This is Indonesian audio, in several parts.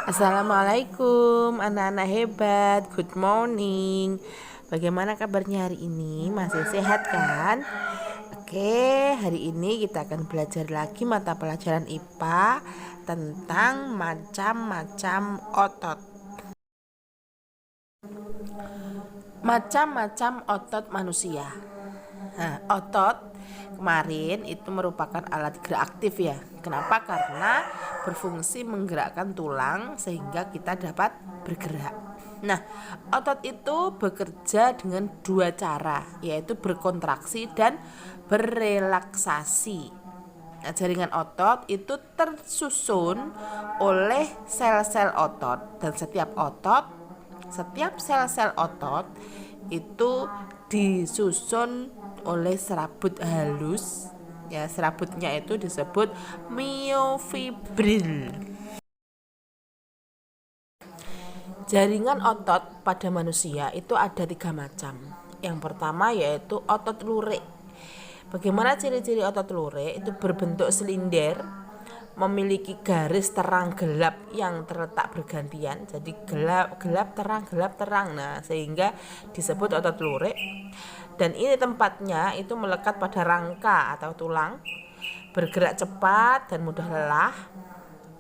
Assalamualaikum anak-anak hebat, good morning. Bagaimana kabarnya hari ini? Masih sehat kan? Oke, hari ini kita akan belajar lagi mata pelajaran IPA tentang macam-macam otot. Macam-macam otot manusia. Nah, otot kemarin itu merupakan alat gerak aktif ya. Kenapa? Karena berfungsi menggerakkan tulang sehingga kita dapat bergerak. Nah, otot itu bekerja dengan dua cara, yaitu berkontraksi dan berrelaksasi. Nah, jaringan otot itu tersusun oleh sel-sel otot dan setiap sel-sel otot itu disusun oleh serabut halus. Ya, serabutnya itu disebut miofibril. Jaringan otot pada manusia itu ada 3 macam. Yang pertama yaitu otot lurik. Bagaimana ciri-ciri otot lurik? Itu berbentuk silinder, memiliki garis terang gelap yang terletak bergantian. Jadi gelap terang. Nah, sehingga disebut otot lurik. Dan ini tempatnya itu melekat pada rangka atau tulang, bergerak cepat dan mudah lelah.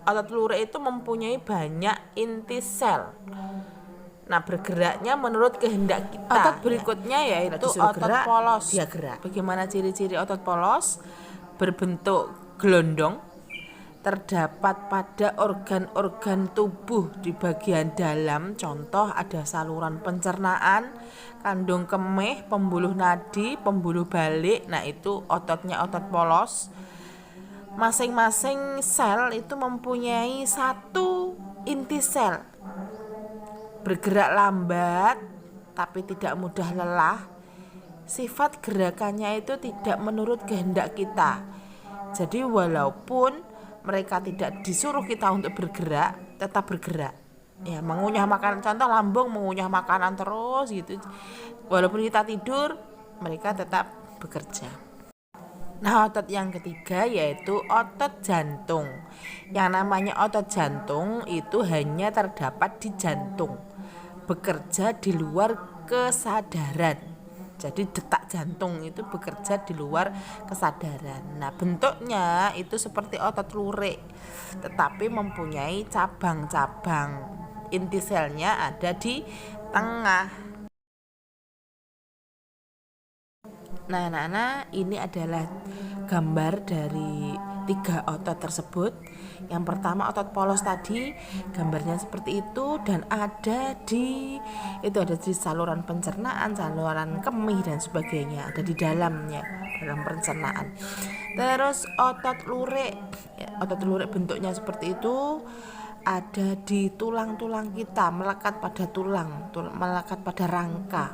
Otot lurik itu mempunyai banyak inti sel. Nah, bergeraknya menurut kehendak kita. Otot berikutnya yaitu otot polos. Dia gerak. Bagaimana ciri-ciri otot polos? Berbentuk gelondong, terdapat pada organ-organ tubuh di bagian dalam. Contoh ada saluran pencernaan, kandung kemih, pembuluh nadi, pembuluh balik. Nah, itu ototnya otot polos. Masing-masing sel itu mempunyai satu inti sel. Bergerak lambat tapi tidak mudah lelah. Sifat gerakannya itu tidak menurut kehendak kita. Jadi walaupun mereka tidak disuruh kita untuk bergerak, tetap bergerak. Ya, mengunyah makanan, contoh lambung mengunyah makanan terus gitu. Walaupun kita tidur, mereka tetap bekerja. Nah, otot yang ketiga yaitu otot jantung. Yang namanya otot jantung itu hanya terdapat di jantung, bekerja di luar kesadaran. Jadi detak jantung itu bekerja di luar kesadaran. Nah, bentuknya itu seperti otot lurik, tetapi mempunyai cabang-cabang. Inti selnya ada di tengah. Nah, anak-anak, ini adalah gambar dari 3 otot tersebut. Yang pertama otot polos tadi, gambarnya seperti itu, dan ada di saluran pencernaan, saluran kemih dan sebagainya, ada di dalamnya, dalam pencernaan. Terus otot lurik, otot lurik bentuknya seperti itu, ada di tulang-tulang kita, melekat pada tulang, melekat pada rangka.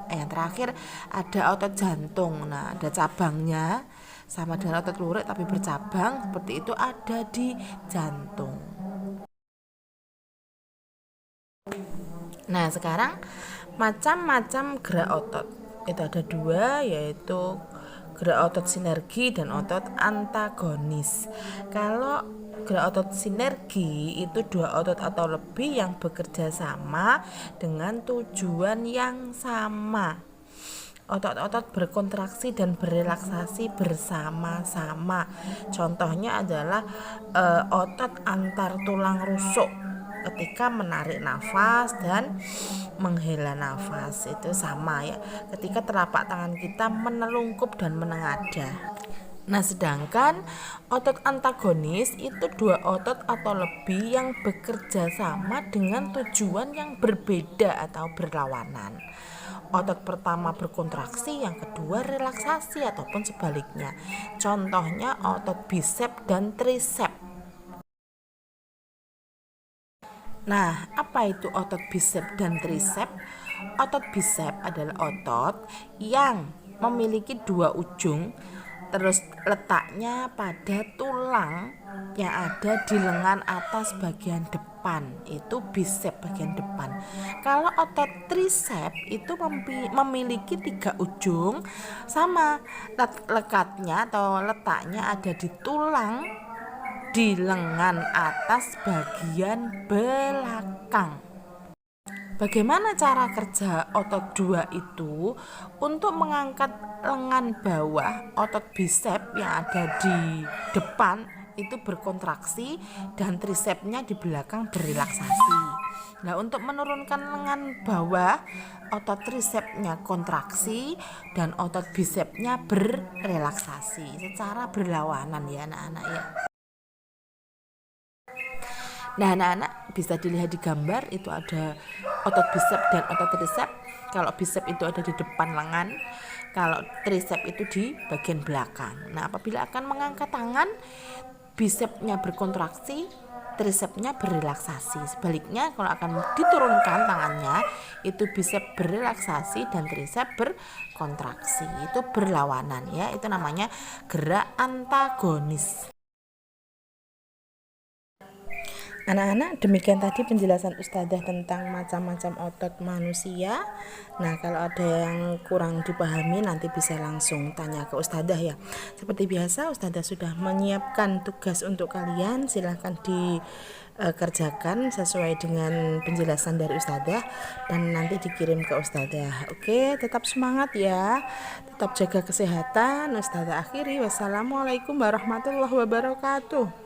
Yang terakhir ada otot jantung. Nah, ada cabangnya sama dengan otot lurik tapi bercabang seperti itu, ada di jantung. Nah, sekarang macam-macam gerak otot itu ada 2, yaitu gerak otot sinergi dan otot antagonis. Kalau gerak otot sinergi itu 2 otot atau lebih yang bekerja sama dengan tujuan yang sama. Otot-otot berkontraksi dan berelaksasi bersama-sama. Contohnya adalah otot antar tulang rusuk ketika menarik nafas dan menghela nafas, itu sama ya. Ketika telapak tangan kita menelungkup dan menengadah. Nah, sedangkan otot antagonis itu 2 otot atau lebih yang bekerja sama dengan tujuan yang berbeda atau berlawanan. Otot pertama berkontraksi, yang kedua relaksasi ataupun sebaliknya. Contohnya otot bisep dan trisep. Nah, apa itu otot bisep dan trisep? Otot bisep adalah otot yang memiliki 2 ujung, terus letaknya pada tulang yang ada di lengan atas bagian depan, itu bisep bagian depan. Kalau otot trisep itu memiliki 3 ujung, sama lekatnya atau letaknya ada di tulang di lengan atas bagian belakang. Bagaimana cara kerja otot 2 itu? Untuk mengangkat lengan bawah, otot bisep yang ada di depan itu berkontraksi dan trisepnya di belakang berrelaksasi. Nah, untuk menurunkan lengan bawah, otot trisepnya kontraksi dan otot bisepnya berrelaksasi secara berlawanan ya anak-anak ya. Nah, anak-anak bisa dilihat di gambar itu ada otot bisep dan otot trisep. Kalau bisep itu ada di depan lengan, kalau trisep itu di bagian belakang. Nah, apabila akan mengangkat tangan, bisepnya berkontraksi, trisepnya berrelaksasi. Sebaliknya kalau akan diturunkan tangannya, itu bisep berrelaksasi dan trisep berkontraksi. Itu berlawanan ya. Itu namanya gerak antagonis. Anak-anak, demikian tadi penjelasan Ustadzah tentang macam-macam otot manusia. Nah, kalau ada yang kurang dipahami nanti bisa langsung tanya ke Ustadzah ya. Seperti biasa, Ustadzah sudah menyiapkan tugas untuk kalian. Silahkan dikerjakan sesuai dengan penjelasan dari Ustadzah dan nanti dikirim ke Ustadzah. Oke, tetap semangat ya. Tetap jaga kesehatan. Ustadzah akhiri. Wassalamualaikum warahmatullahi wabarakatuh.